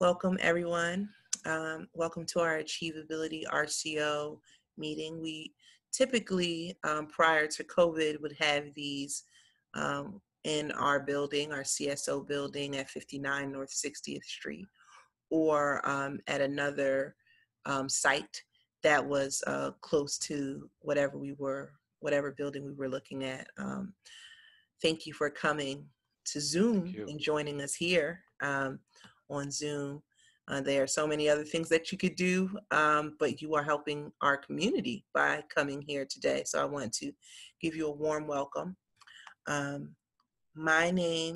Welcome, everyone. Welcome to our Achievability RCO meeting. We typically, prior to COVID, would have these in our building, our CSO building at 59 North 60th Street, or at another site that was close to whatever building we were looking at. Thank you for coming to Thank Zoom you. and joining us here on Zoom. There are so many other things that you could do, but you are helping our community by coming here today. So I want to give you a warm welcome. My name,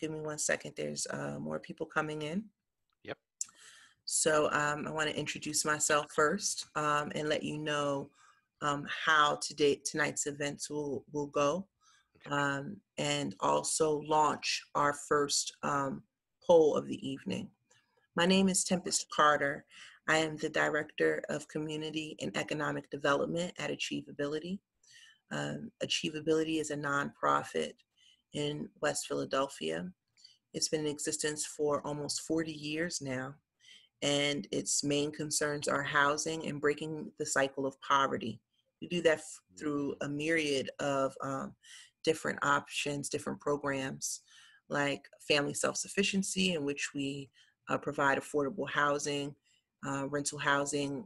give me 1 second, there's more people coming in. Yep. So I want to introduce myself first and let you know how tonight's events will go. And also launch our first poll of the evening. My name is Tempest Carter. I am the Director of Community and Economic Development at ACHIEVEability. ACHIEVEability is a nonprofit in West Philadelphia. It's been in existence for almost 40 years now, and its main concerns are housing and breaking the cycle of poverty. We do that through a myriad of different options, different programs, like family self-sufficiency, in which we provide affordable housing, rental housing,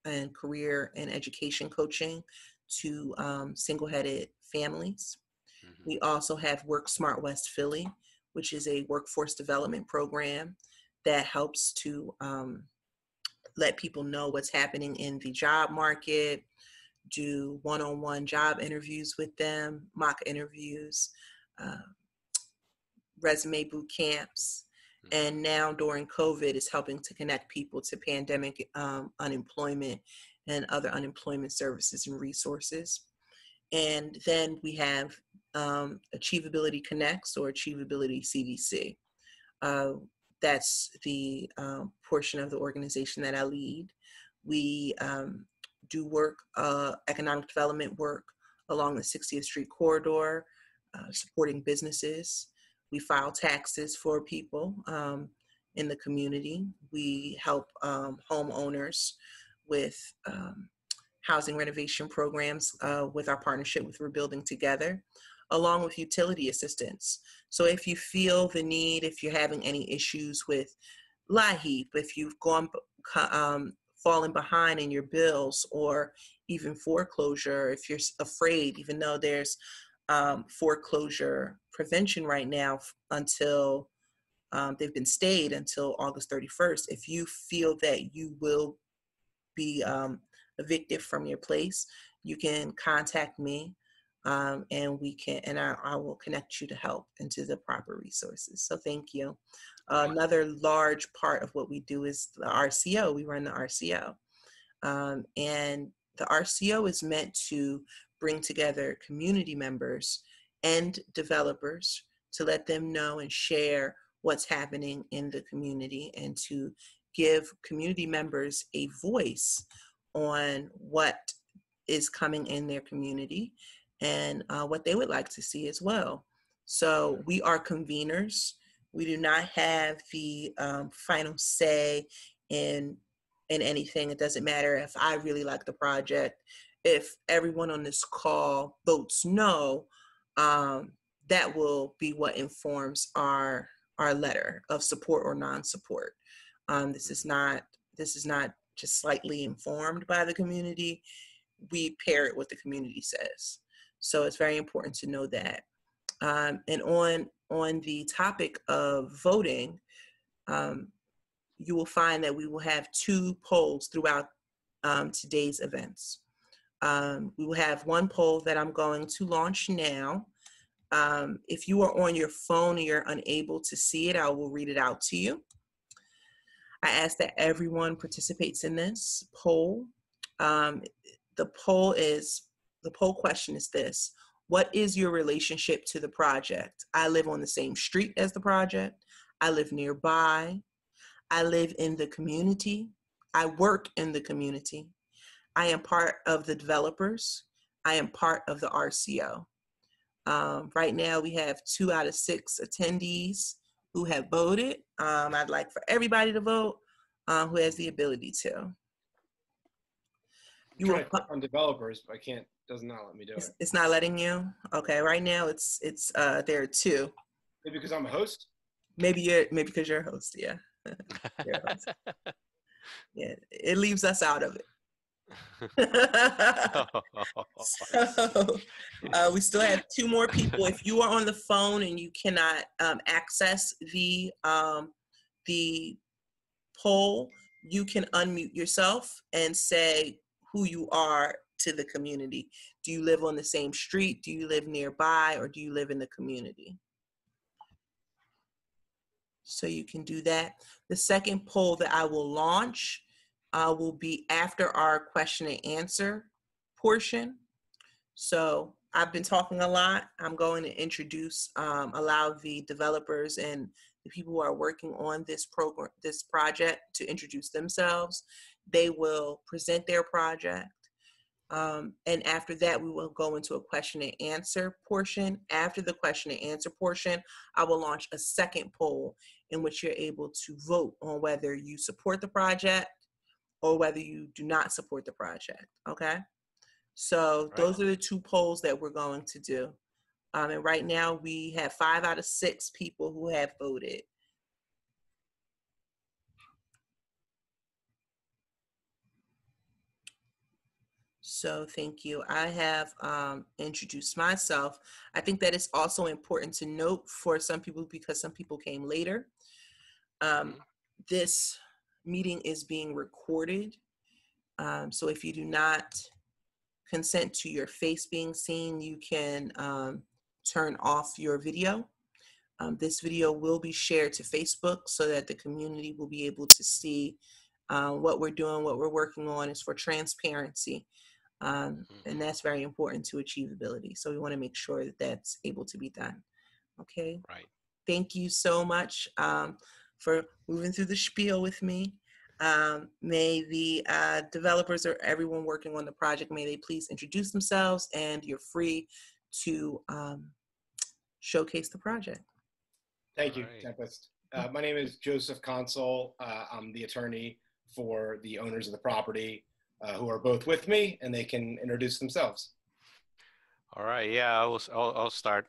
and career and education coaching to single-headed families. Mm-hmm. We also have Work Smart West Philly, which is a workforce development program that helps to let people know what's happening in the job market, do one-on-one job interviews with them, mock interviews, resume boot camps, and now during COVID is helping to connect people to pandemic unemployment and other unemployment services and resources. And then we have Achievability Connects or Achievability CDC. That's the portion of the organization that I lead. We do work, economic development work along the 60th Street corridor, supporting businesses. We file taxes for people in the community. We help homeowners with housing renovation programs with our partnership with Rebuilding Together, along with utility assistance. So if you feel the need, if you're having any issues with LIHEAP, if you've fallen behind in your bills, or even foreclosure, if you're afraid, even though there's foreclosure prevention right now until they've been stayed until August 31st, if you feel that you will be evicted from your place, you can contact me, and I will connect you to help and to the proper resources. So thank you. Another large part of what we do is the RCO. We run the RCO. And the RCO is meant to bring together community members and developers to let them know and share what's happening in the community, and to give community members a voice on what is coming in their community and what they would like to see as well. So we are conveners. We do not have the final say in anything. It doesn't matter if I really like the project. If everyone on this call votes no, that will be what informs our letter of support or non-support. This is not just slightly informed by the community. We pair it what the community says. So it's very important to know that. And on the topic of voting, you will find that we will have 2 polls throughout today's events. We will have one poll that I'm going to launch now. If you are on your phone and you're unable to see it, I will read it out to you. I ask that everyone participates in this poll. The poll question is this: what is your relationship to the project? I live on the same street as the project. I live nearby. I live in the community. I work in the community. I am part of the developers. I am part of the RCO. Right now we have 2 out of 6 attendees who have voted. I'd like for everybody to vote who has the ability to. I'm trying to click on developers, but I can't. Does not let me do it. It's not letting you. Okay, right now it's there are two. Maybe because I'm a host. Maybe because you're a host. Yeah. You're a host. Yeah, it leaves us out of it. So we still have two more people. If you are on the phone and you cannot access the poll, you can unmute yourself and say who you are to the community. Do you live on the same street? Do you live nearby? Or do you live in the community? So you can do that. The second poll that I will launch will be after our question and answer portion. So I've been talking a lot. I'm going to introduce, allow the developers and the people who are working on this program, this project, to introduce themselves. They will present their project. And after that, we will go into a question and answer portion. After the question and answer portion, I will launch a second poll in which you're able to vote on whether you support the project or whether you do not support the project, okay? So those are the two polls that we're going to do. And right now we have 5 out of 6 people who have voted. So thank you. I have introduced myself. I think that it's also important to note for some people, because some people came later, this meeting is being recorded. So if you do not consent to your face being seen, you can turn off your video. This video will be shared to Facebook so that the community will be able to see what we're doing, what we're working on is for transparency. And that's very important to achievability. So we want to make sure that that's able to be done. Okay. Right. Thank you so much for moving through the spiel with me. May the developers or everyone working on the project, may they please introduce themselves, and you're free to showcase the project. Thank you, Tempest. My name is Joseph Consul. I'm the attorney for the owners of the property who are both with me, and they can introduce themselves. All right. Yeah, I'll start.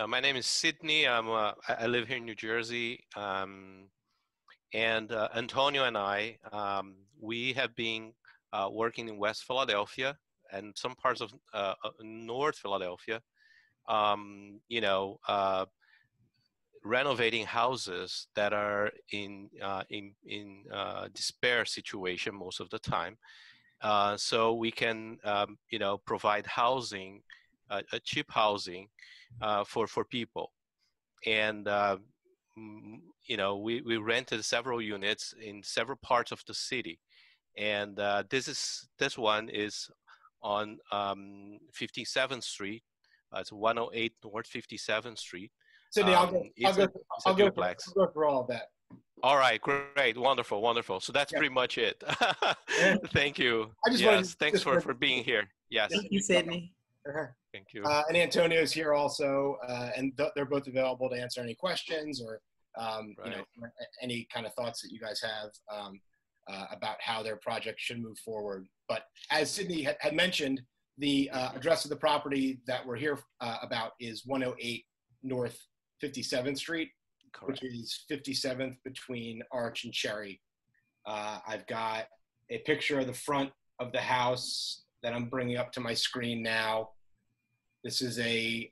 My name is Sydney. I live here in New Jersey. And Antonio and I, we have been working in West Philadelphia and some parts of North Philadelphia, renovating houses that are in despair situation most of the time. So we can, provide housing, a cheap housing for people. And we rented several units in several parts of the city, and this one is on 57th Street. It's 108 North 57th Street. Sydney, I'll go through all of that. All right, great, wonderful. So that's pretty much it. Thank you. Thanks for being here. Yes. Thank you, Sydney. Thank you. And Antonio's here also, and they're both available to answer any questions or any kind of thoughts that you guys have about how their project should move forward. But as Sydney had mentioned, the address of the property that we're here about is 108 North 57th Street, Correct. Which is 57th between Arch and Cherry. I've got a picture of the front of the house that I'm bringing up to my screen now. This is a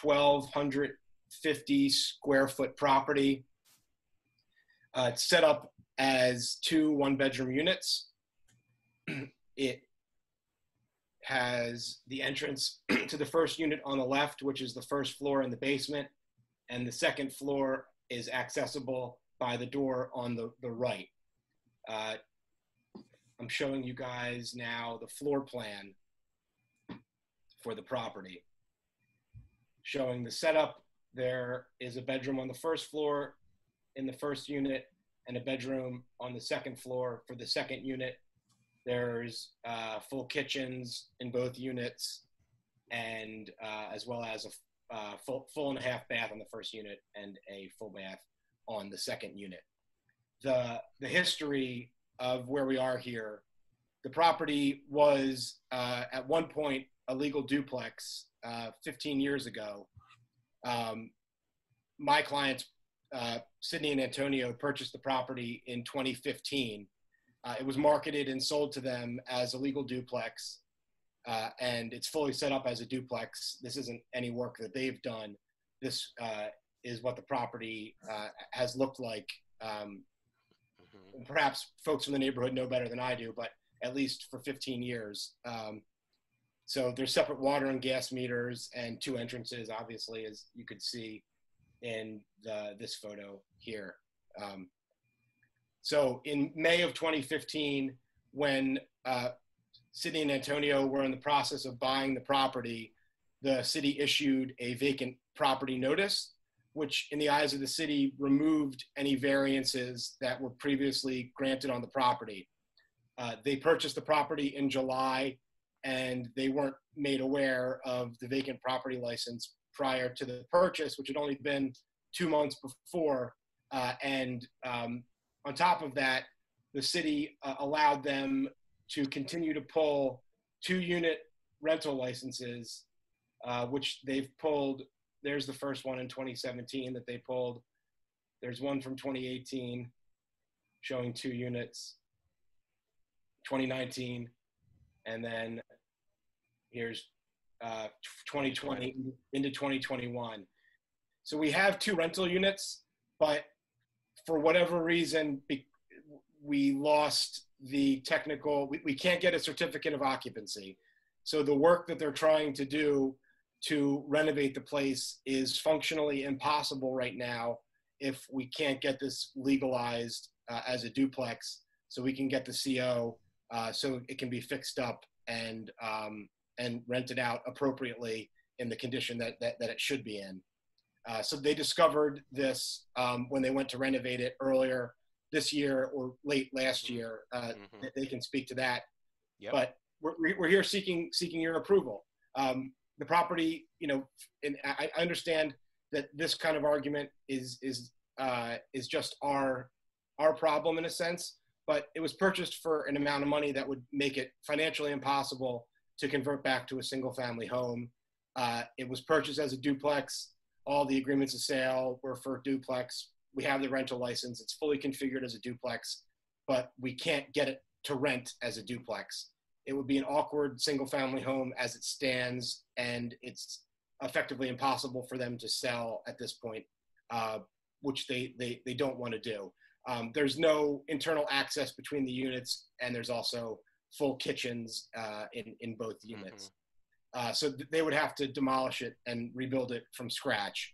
1,250 square foot property. It's set up as 2 one-bedroom units. It has the entrance to the first unit on the left, which is the first floor in the basement, and the second floor is accessible by the door on the right. I'm showing you guys now the floor plan for the property. Showing the setup, there is a bedroom on the first floor in the first unit and a bedroom on the second floor for the second unit. There's full kitchens in both units, and as well as full and a half bath on the first unit and a full bath on the second unit. The history of where we are here, the property was at one point a legal duplex 15 years ago. My clients, Sydney and Antonio, purchased the property in 2015. It was marketed and sold to them as a legal duplex, and it's fully set up as a duplex. This isn't any work that they've done. This is what the property has looked like. Perhaps folks from the neighborhood know better than I do, but at least for 15 years. So there's separate water and gas meters and two entrances, obviously, as you could see in this photo here. So in May of 2015, when Sydney and Antonio were in the process of buying the property, the city issued a vacant property notice, which in the eyes of the city removed any variances that were previously granted on the property. They purchased the property in July, and they weren't made aware of the vacant property license prior to the purchase, which had only been 2 months before. On top of that, the city allowed them to continue to pull 2-unit rental licenses, which they've pulled. There's the first one in 2017 that they pulled. There's one from 2018 showing 2 units, 2019, and then here's 2020 into 2021. So we have 2 rental units, but for whatever reason, we lost the technical, we can't get a certificate of occupancy. So the work that they're trying to do to renovate the place is functionally impossible right now if we can't get this legalized as a duplex, so we can get the CO so it can be fixed up and rented out appropriately in the condition that it should be in. So they discovered this when they went to renovate it earlier this year or late last year. They can speak to that. Yep. But we're here seeking your approval. The property, and I understand that this kind of argument is just our problem in a sense, but it was purchased for an amount of money that would make it financially impossible to convert back to a single family home. It was purchased as a duplex. All the agreements of sale were for duplex. We have the rental license. It's fully configured as a duplex, but we can't get it to rent as a duplex. It would be an awkward single family home as it stands, and it's effectively impossible for them to sell at this point, which they don't want to do. There's no internal access between the units, and there's also full kitchens in both units. So they would have to demolish it and rebuild it from scratch.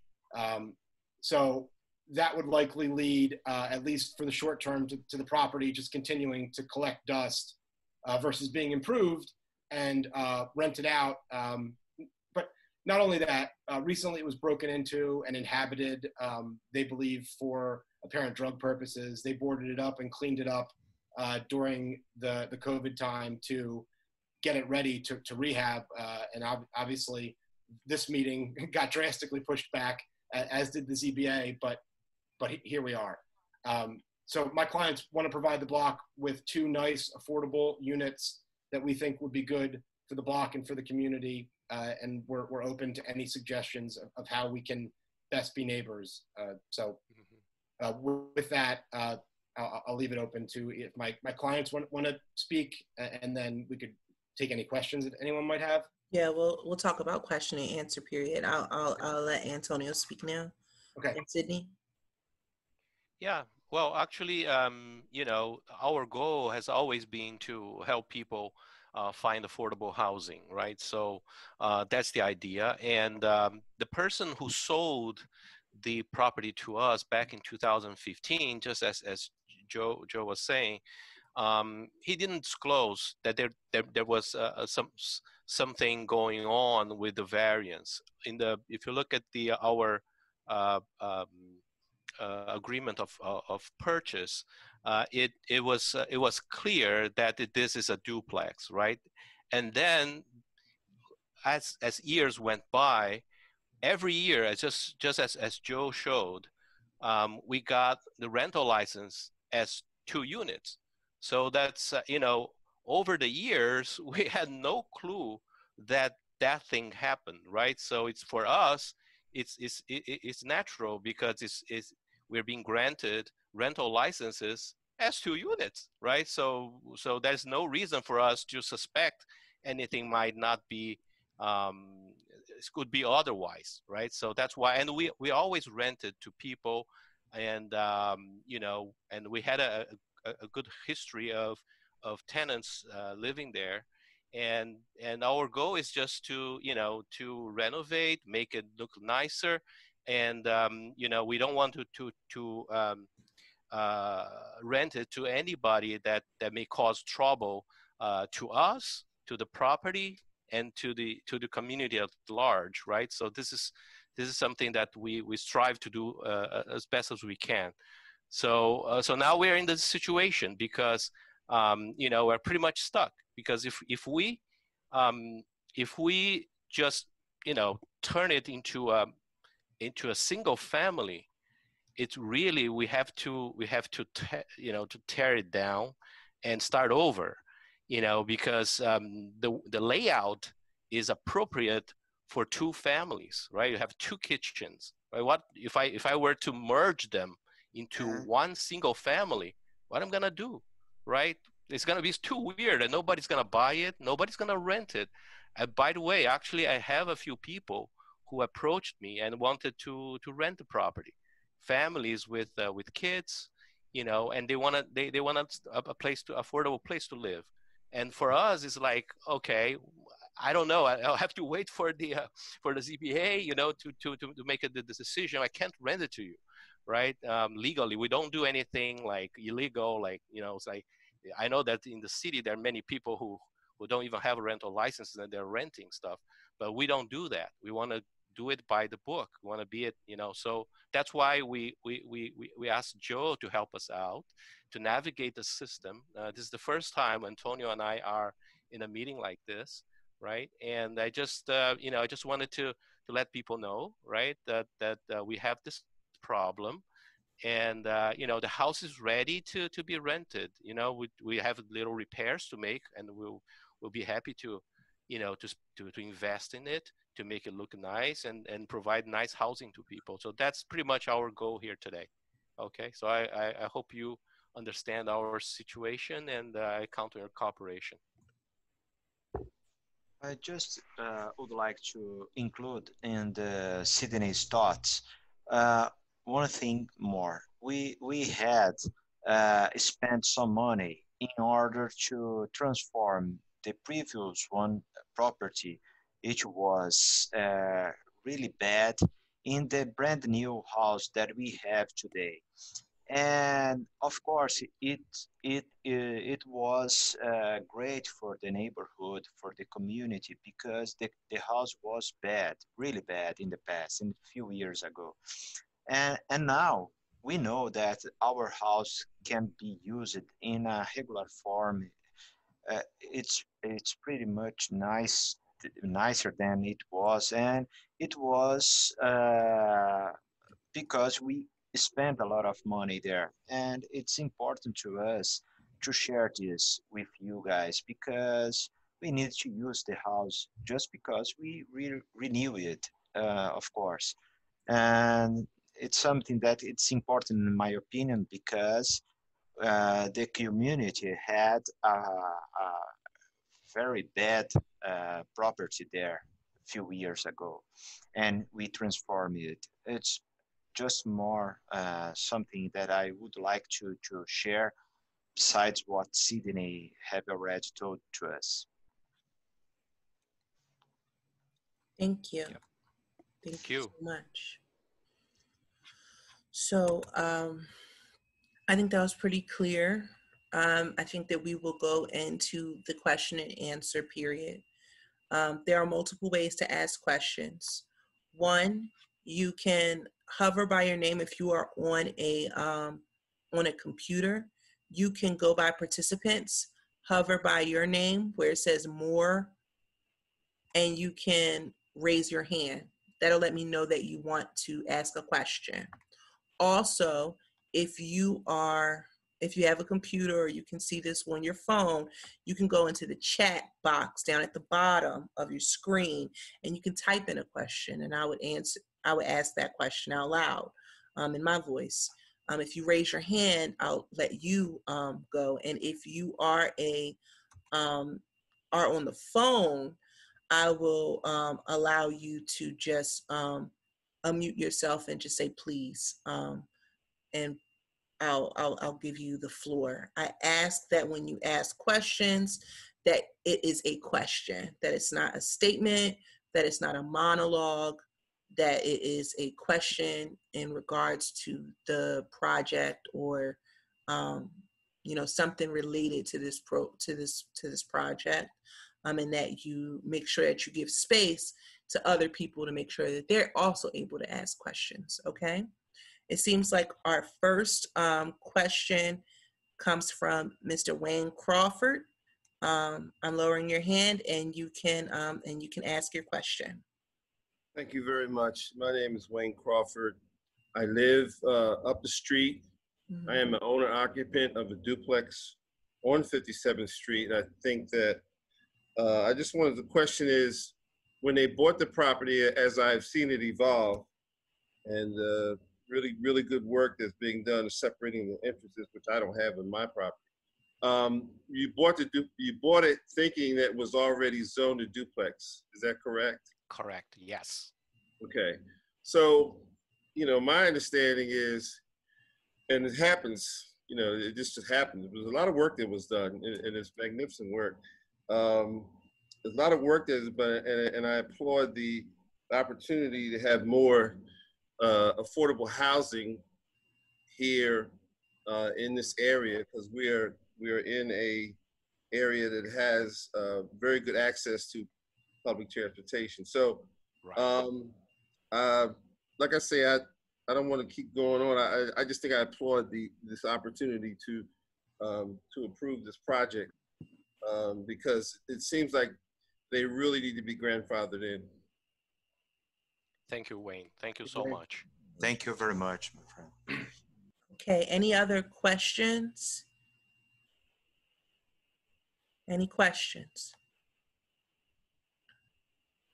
So that would likely lead, at least for the short term, to the property just continuing to collect dust versus being improved and rented out. But not only that, recently it was broken into and inhabited, they believe for apparent drug purposes. They boarded it up and cleaned it up during the COVID time to get it ready to rehab. And obviously this meeting got drastically pushed back, as did the ZBA, but here we are. So my clients want to provide the block with 2 nice, affordable units that we think would be good for the block and for the community. And we're open to any suggestions of how we can best be neighbors. With that, I'll leave it open to if my clients want to speak, and then we could take any questions that anyone might have. Yeah, we'll talk about question and answer period. I'll let Antonio speak now. Okay. And Sydney. Yeah. Well, actually, our goal has always been to help people find affordable housing, right? So that's the idea. And the person who sold the property to us back in 2015, just as Joe was saying, he didn't disclose that there was something going on with the variance. If you look at our agreement of purchase, it was clear that this is a duplex, right? And then as years went by, every year, just as Joe showed, we got the rental license as 2 units. So that's, over the years, we had no clue that that thing happened, right? So it's, for us, it's natural because we're being granted rental licenses as 2 units, right? So there's no reason for us to suspect anything might not be, it could be otherwise, right? So that's why, and we always rented to people, and and we had a good history of tenants living there, and our goal is just to to renovate, make it look nicer, and we don't want to rent it to anybody that may cause trouble to us, to the property, and to the community at large, right? So this is something that we strive to do as best as we can. So now we're in this situation because we're pretty much stuck, because if we just turn it into a single family, it's really, we have to to tear it down and start over, because the layout is appropriate for 2 families, right? You have 2 kitchens, right? What if I were to merge them into one single family? What I'm gonna do, right? It's gonna be too weird, and nobody's gonna buy it. Nobody's gonna rent it. By the way, actually, I have a few people who approached me and wanted to rent the property, families with kids, and they want a place to affordable place to live. And for us, it's like, okay, I don't know. I'll have to wait for the ZBA, to make the decision. I can't rent it to you, right? Legally, we don't do anything like illegal. Like, it's like, I know that in the city there are many people who don't even have a rental license and they're renting stuff, but we don't do that. We want to do it by the book. We want to be it, So that's why we asked Joe to help us out to navigate the system. This is the first time Antonio and I are in a meeting like this, right? And I just I just wanted to let people know, right, that we have this problem, and the house is ready to be rented. We have little repairs to make, and we'll be happy to to invest in it, to make it look nice and provide nice housing to people. So that's pretty much our goal here today. Okay, so I hope you understand our situation, and I count on your cooperation. I just would like to include in the Sydney's thoughts uh, one thing more. We had spent some money in order to transform the previous one property, which was really bad, in the brand new house that we have today. And of course it was great for the neighborhood, for the community, because the house was bad, really bad in the past, in a few years ago. And now we know that our house can be used in a regular form. It's pretty much nicer than it was, and it was because we spend a lot of money there. And it's important to us to share this with you guys, because we need to use the house just because we renew it, of course. And it's something that it's important in my opinion, because the community had a very bad property there a few years ago, and we transformed it. It's just more something that I would like to share besides what Sydney have already told to us. Thank you. Yep. Thank you so much. So I think that was pretty clear. I think that we will go into the question and answer period. There are multiple ways to ask questions. One, you can hover by your name if you are on a computer. You can go by participants, hover by your name where it says more, and you can raise your hand. that'll let me know that you want to ask a question. Also, if you have a computer or you can see this on your phone, you can go into the chat box down at the bottom of your screen and you can type in a question, and I would ask that question out loud in my voice. If you raise your hand, I'll let you go. And if you are on the phone, I will allow you to just unmute yourself and just say please, and I'll give you the floor. I ask that when you ask questions, that it is a question, that it's not a statement, that it's not a monologue, that it is a question in regards to the project or something related to this project, and that you make sure that you give space to other people to make sure that they're also able to ask questions. Okay. It seems like our first question comes from Mr. Wayne Crawford. I'm lowering your hand, and you can ask your question. Thank you very much. My name is Wayne Crawford. I live up the street. Mm-hmm. I am an owner occupant of a duplex on 57th Street. I think that I just wanted, the question is, when they bought the property, as I've seen it evolve, and really, really good work that's being done of separating the entrances, which I don't have in my property. You bought it thinking that it was already zoned a duplex. Is that correct? Correct. Yes. Okay. So, my understanding is, and it happens, it just happens. There was a lot of work that was done, and it's magnificent work. There's a lot of work that is done, and I applaud the opportunity to have more affordable housing here in this area, because we are in a area that has very good access to public transportation. So, right. Like I say, I don't want to keep going on. I just think I applaud this opportunity to approve this project because it seems like they really need to be grandfathered in. Thank you, Wayne. Thank you so much. Thank you very much, my friend. Okay, any other questions? Any questions?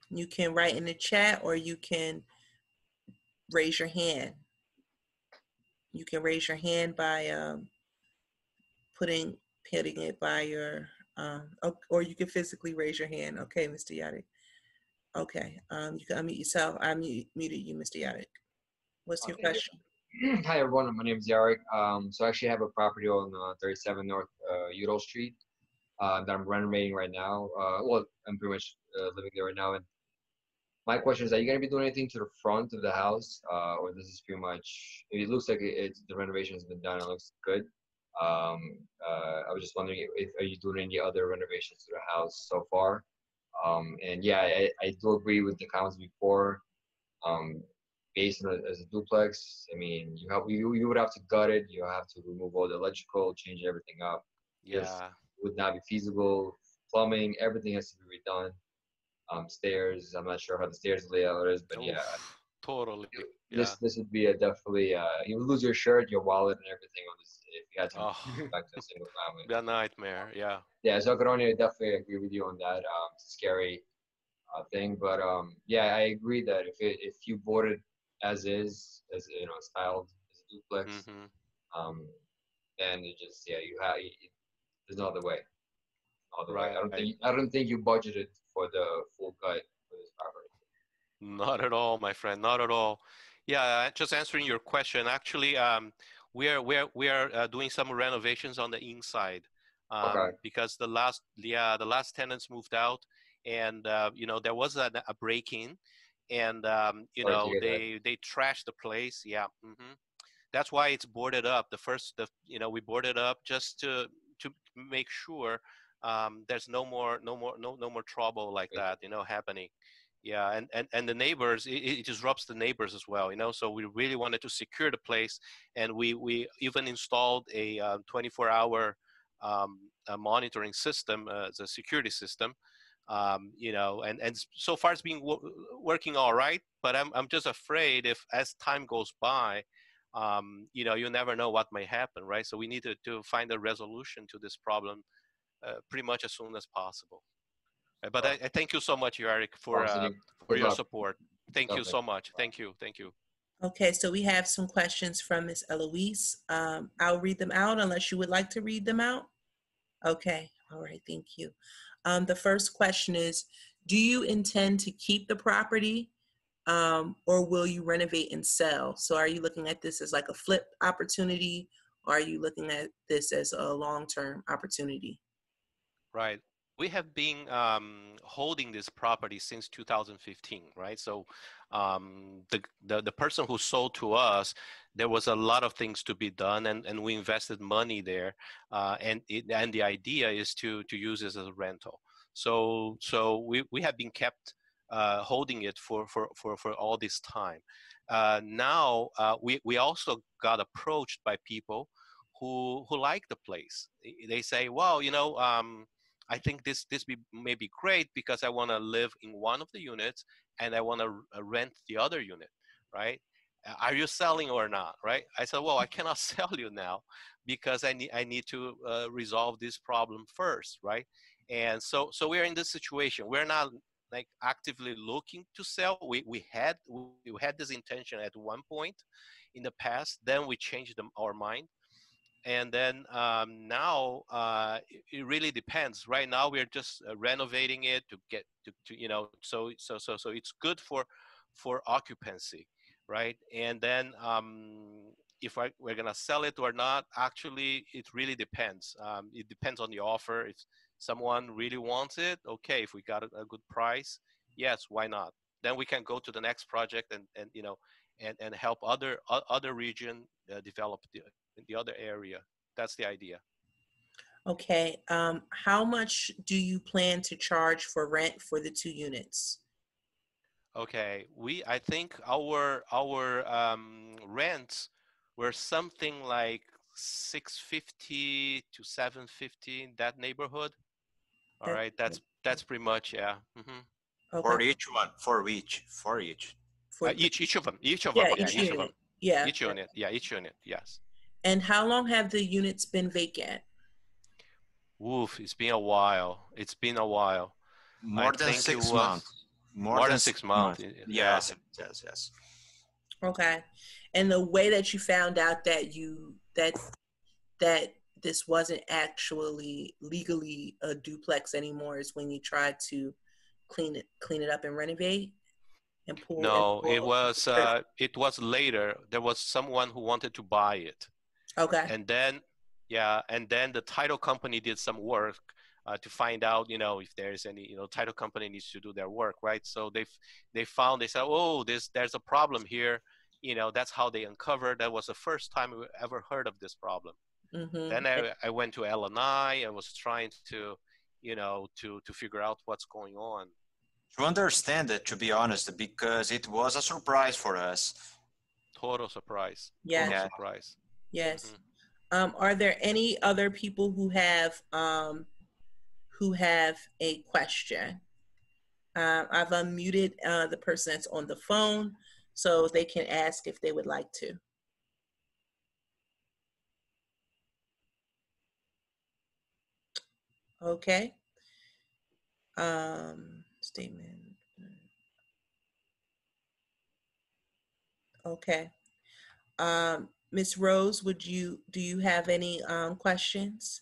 You can write in the chat or you can raise your hand. You can raise your hand by putting it by your, or you can physically raise your hand. Okay, Mr. Yachty. Okay, you can unmute yourself. I muted you, Mr. Yachty. What's your question? Hi, everyone. My name is Yarek. So I actually have a property on 37 North Udall Street that I'm renovating right now. Well, I'm pretty much living there right now. And my question is, are you going to be doing anything to the front of the house? Or this is pretty much, it looks like the renovation has been done. It looks good. I was just wondering are you doing any other renovations to the house so far? And yeah, I do agree with the comments before. Based on as a duplex, I mean, you would have to gut it. You have to remove all the electrical, change everything up. Yeah, it would not be feasible. Plumbing, everything has to be redone. Stairs, I'm not sure how the stairs layout is, but yeah, totally. This would be definitely you would lose your shirt, your wallet, and everything on this if you had to go back to a single family. The nightmare, yeah. Yeah, so I could only definitely agree with you on that. It's a scary thing, but yeah, I agree that if you bought it as is, as styled as a duplex, then it just there's no other way. Right. I don't think you budgeted for the full gut for this property. Not at all, my friend. Not at all. Yeah, just answering your question. Actually, we are doing some renovations on the inside because the last tenants moved out, and there was a break-in, and they trashed the place. Yeah, that's why it's boarded up. We boarded up just to make sure there's no more trouble like that happening. Yeah, and the neighbors, it disrupts the neighbors as well, so we really wanted to secure the place, and we even installed a 24-hour monitoring system, as a security system, You know, and so far it's been working all right, but I'm just afraid if as time goes by, you know, you never know what may happen, right? So we need to find a resolution to this problem pretty much as soon as possible. But I thank you so much, Eric, for Good your luck. support. Thank you Lovely. so much. Thank you. Thank you. Okay, so we have some questions from Ms. Eloise. I'll read them out unless you would like to read them out. Okay, all right, thank you. The first question is, do you intend to keep the property or will you renovate and sell? So are you looking at this as like a flip opportunity, or are you looking at this as a long-term opportunity? Right. We have been holding this property since 2015, right? So the person who sold to us, there was a lot of things to be done, and we invested money there, and the idea is to use this as a rental. So we have been kept holding it for all this time. Now we also got approached by people who like the place. They say, well, you know, I think this may be great because I want to live in one of the units and I want to rent the other unit, right? Are you selling or not, right? I said, well, I cannot sell you now because I need to resolve this problem first, right? And so we're in this situation. We're not like actively looking to sell. We had this intention at one point in the past. Then we changed our mind. And then now it really depends. Right now we're just renovating it to get to you know, so it's good for occupancy, right? And then if we're gonna sell it or not, actually it really depends. It depends on the offer. If someone really wants it, okay. If we got a good price, yes, why not? Then we can go to the next project and you know, and help other region develop the other area. That's the idea. Okay, how much do you plan to charge for rent for the 2 units? Okay, I think our rents were something like 650 to 750 in that neighborhood. All right, that's pretty much, yeah. Okay. For each one, for each. For each of them, yeah, okay, each unit. Yeah. each unit, yeah, each unit, yes. And how long have the units been vacant? Woof, it's been a while. It's been a while. More than 6 months. More than 6 months. Yeah. Yes. Okay. And the way that you found out that that this wasn't actually legally a duplex anymore is when you tried to clean it up and renovate and pull. No, it was later. There was someone who wanted to buy it. Okay. And then the title company did some work to find out, you know, if there's any, you know, title company needs to do their work, right? So they said, oh, there's a problem here. You know, that's how they uncovered. That was the first time we ever heard of this problem. Mm-hmm. Then I went to L&I. I was trying to, you know, to figure out what's going on. To understand it, to be honest, because it was a surprise for us. Total surprise. Yeah. Total surprise. Yes. Mm-hmm. Are there any other people who have a question? I've unmuted the person that's on the phone so they can ask if they would like to. Okay. Statement. Okay. Ms. Rose, do you have any questions?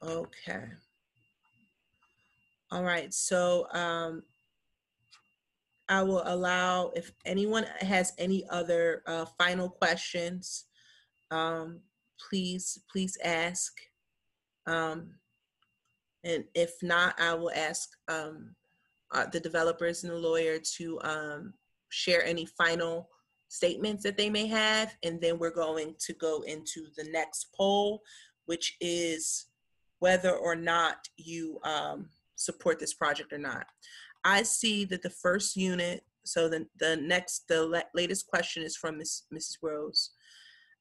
Okay. All right. So I will allow, if anyone has any other final questions, please ask. And if not, I will ask the developers and the lawyer to share any final statements that they may have. And then we're going to go into the next poll, which is whether or not you support this project or not. I see that the first unit So the latest question is from Mrs. Rose.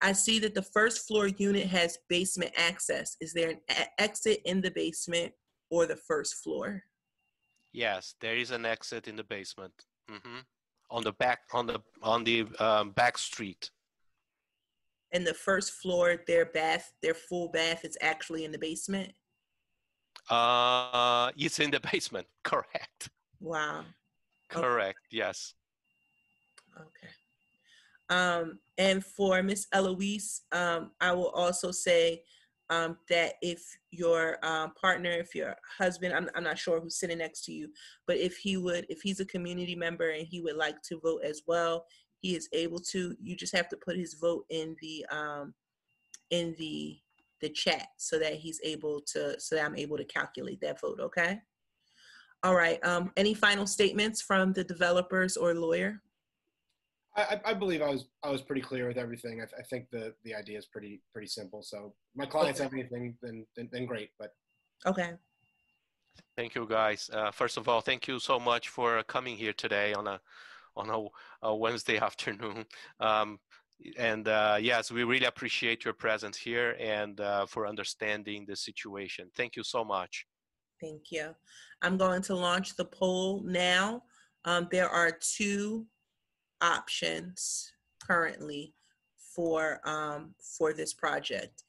I see that the first floor unit has basement access. Is there an exit in the basement or the first floor? Yes, there is an exit in the basement. On the back street. And the first floor, their full bath is actually in the basement? It's in the basement, correct. Wow. Correct, okay. Yes. Okay. And for Miss Eloise, I will also say that if your partner, if your husband, I'm not sure who's sitting next to you, but if he's a community member and he would like to vote as well, he is able to. You just have to put his vote in the chat so that I'm able to calculate that vote. Okay. All right. Any final statements from the developers or lawyer? I believe I was pretty clear with everything. I think the idea is pretty simple. So my clients have anything, then great. But okay. Thank you, guys. First of all, thank you so much for coming here today on a Wednesday afternoon. Yes, we really appreciate your presence here and for understanding the situation. Thank you so much. Thank you. I'm going to launch the poll now. There are 2 options currently for this project.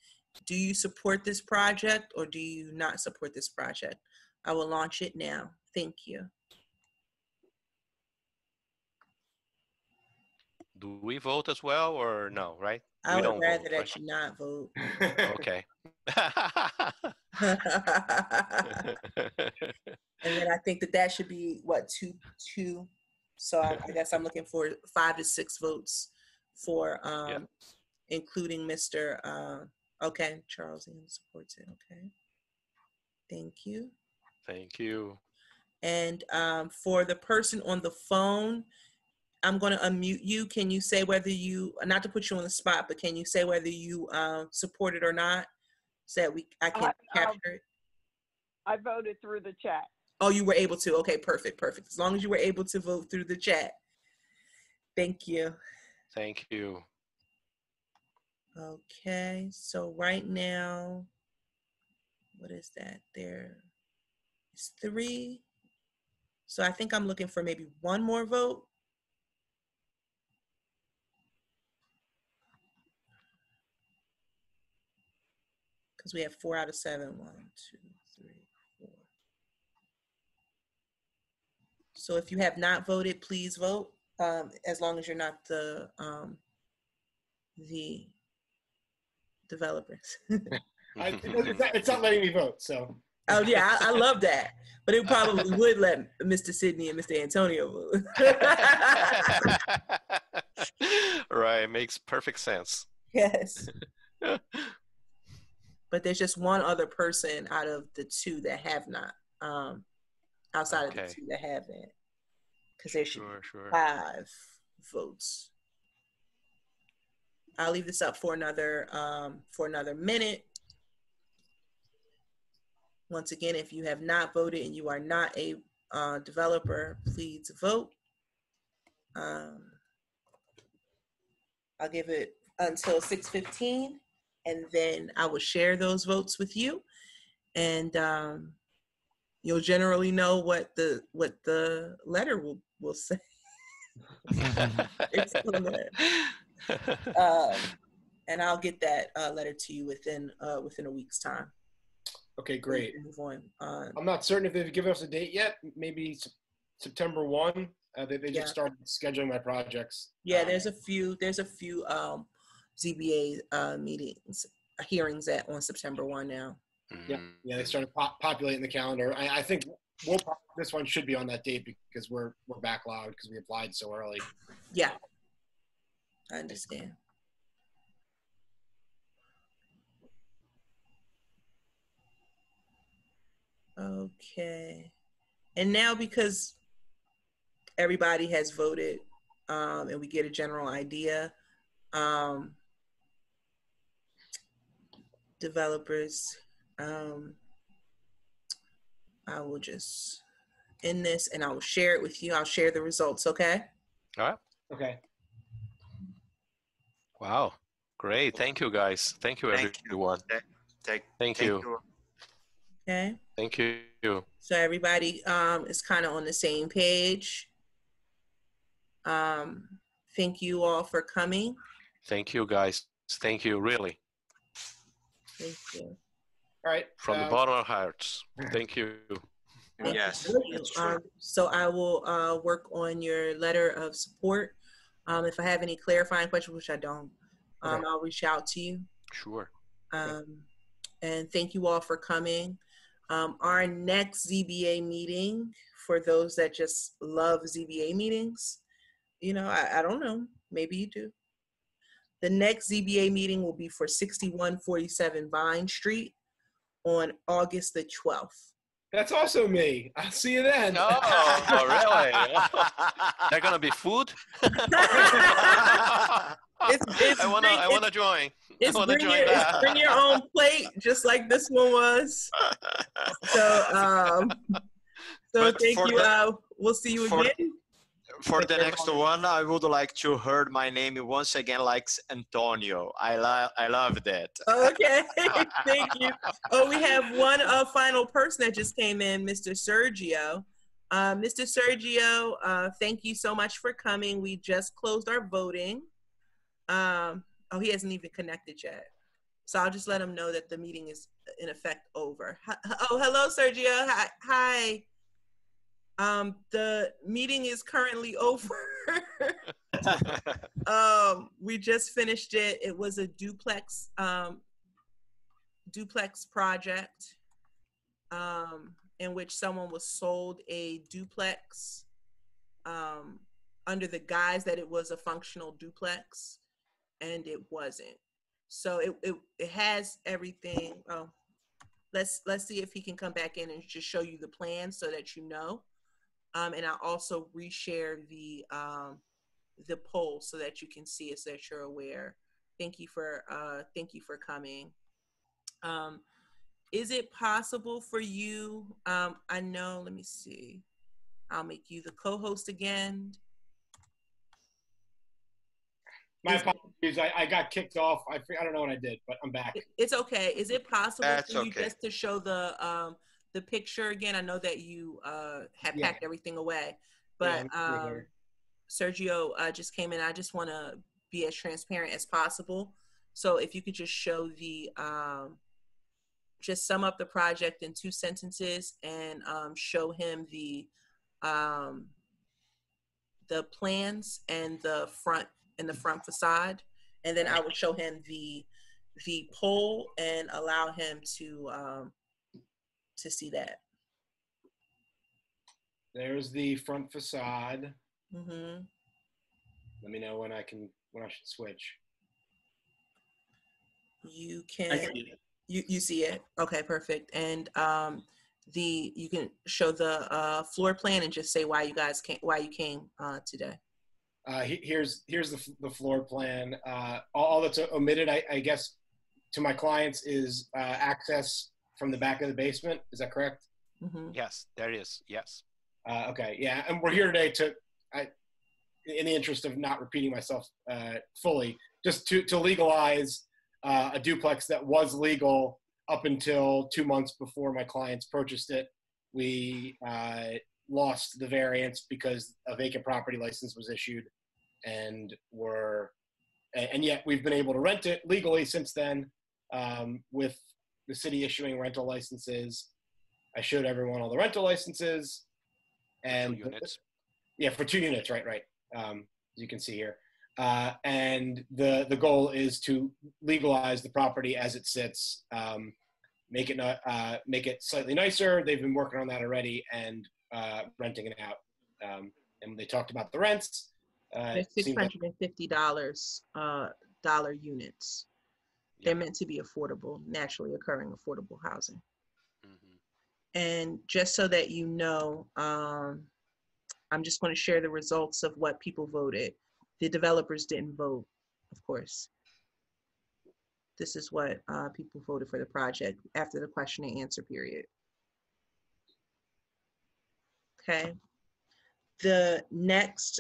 Do you support this project or do you not support this project? I will launch it now. Thank you. Do we vote as well or no, right? I would rather that you not vote. Okay. And then I think that should be what, two. So I guess I'm looking for 5 to 6 votes for including Mr. Okay, Charles Ian supports it. Okay. Thank you. Thank you. And for the person on the phone, I'm going to unmute you. Can you say whether you, not to put you on the spot, but can you say whether you support it or not, so that I can capture it? I voted through the chat. Oh, you were able to. Okay, perfect. As long as you were able to vote through the chat. Thank you. Thank you. Okay, so right now, what is that? There is 3. So I think I'm looking for maybe 1 more vote. Because we have 4 out of 7. 1, 2, 3, 4. So if you have not voted, please vote. As long as you're not the developers. It's not letting me vote. So. Oh yeah, I love that. But it probably would let Mr. Sidney and Mr. Antonio vote. Right, makes perfect sense. Yes. But there's just 1 other person out of the 2 that have not, outside of the 2 that haven't, because there should be 5 votes. I'll leave this up for another minute. Once again, if you have not voted and you are not a developer, please vote. I'll give it until 6:15. And then I will share those votes with you, and you'll generally know what the letter will say. It's and I'll get that letter to you within a week's time. Okay, great. Move on. I'm not certain if they've given us a date yet. Maybe September 1. They just started scheduling my projects. Yeah, there's a few ZBA hearings on September 1 now. Yeah, they started populating the calendar. I think this one should be on that date because we're backlogged because we applied so early. Yeah, I understand. Okay, and now because everybody has voted and we get a general idea, developers, I will just in this, and I will share it with you. I'll share the results, okay? All right. Okay. Wow. Great. Thank you, guys. Thank you, everyone. Thank you. Okay. Thank you. So everybody is kind of on the same page. Thank you all for coming. Thank you, guys. Thank you, really. Thank you. All right. From the bottom of our hearts. Thank you. Yes, it's true. So I will work on your letter of support. If I have any clarifying questions, which I don't, Okay. I'll reach out to you. Sure. And thank you all for coming. Our next ZBA meeting, for those that just love ZBA meetings, you know, I don't know, maybe you do. The next ZBA meeting will be for 6147 Vine Street on August the 12th. That's also me. I'll see you then. Oh, really? They're gonna be food? It's I wanna join. I wanna join that. Bring your own plate, just like this one was. So, thank you. We'll see you again. For the next one, I would like to hear my name once again, like Antonio. I love that. Okay, thank you. Oh, we have one final person that just came in, Mr. Sergio. Mr. Sergio, thank you so much for coming. We just closed our voting. Oh, he hasn't even connected yet. So I'll just let him know that the meeting is in effect over. Oh, hello, Sergio. Hi. The meeting is currently over. We just finished it. It was a duplex project in which someone was sold a duplex under the guise that it was a functional duplex, and it wasn't. So it has everything. Oh, let's see if he can come back in and just show you the plan so that you know. And I'll also reshare the poll so that you can see it, so that you're aware. Thank you for coming. Is it possible for you? I know. Let me see. I'll make you the co-host again. My apologies. I got kicked off. I don't know what I did, but I'm back. It's okay. Is it possible That's for you okay. just to show the picture again? I know that you had packed everything away, but Sergio just came in. I just want to be as transparent as possible. So if you could just show the, just sum up the project in 2 sentences and show him the plans and the front facade, and then I would show him the pole and allow him to see that. There's the front facade. Mm-hmm. Let me know when I should switch. You can. You see it? Okay, perfect. And you can show the floor plan and just say why you came today. Here's the floor plan. All that's omitted, I guess, to my clients is access from the back of the basement. Is that correct? Mm-hmm. Yes, there is. Yes. Okay, yeah, and we're here today in the interest of not repeating myself fully, just to legalize a duplex that was legal up until 2 months before my clients purchased it. We lost the variance because a vacant property license was issued, and yet we've been able to rent it legally since then, with the city issuing rental licenses. I showed everyone all the rental licenses, and 2 units. For 2 units, right. As you can see here. And the goal is to legalize the property as it sits, make it slightly nicer. They've been working on that already, and renting it out. And they talked about the rents. $650 dollar units. They're meant to be affordable, naturally occurring affordable housing. Mm-hmm. And just so that you know, I'm just going to share the results of what people voted. The developers didn't vote, of course. This is what people voted for the project after the question and answer period. Okay. The next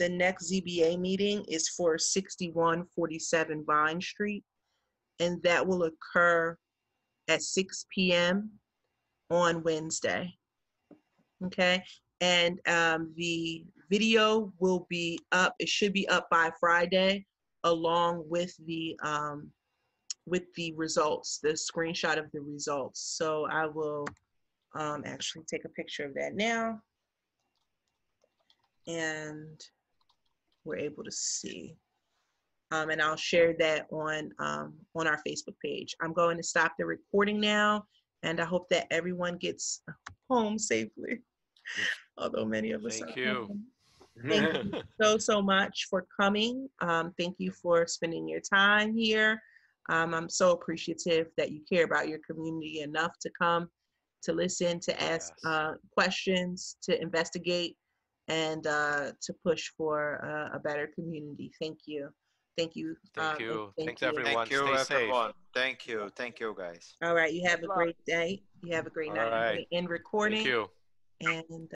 ZBA meeting is for 6147 Vine Street, and that will occur at 6 p.m. on Wednesday. Okay, and the video will be up. It should be up by Friday, along with the results, the screenshot of the results. So I will actually take a picture of that now, and we're able to see. And I'll share that on our Facebook page. I'm going to stop the recording now, and I hope that everyone gets home safely, although many of us Thank are you. home. Thank you so much for coming. Thank you for spending your time here. I'm so appreciative that you care about your community enough to come, to listen, to ask questions, to investigate, and to push for a better community. Thank you. Thank you. Thank you. Thanks, you. everyone. Thank you, Stay safe. everyone. Thank you. Thank you, guys. All right. You have Good a luck. great day. You have a great All night. I'm right. going to end recording. Thank you. And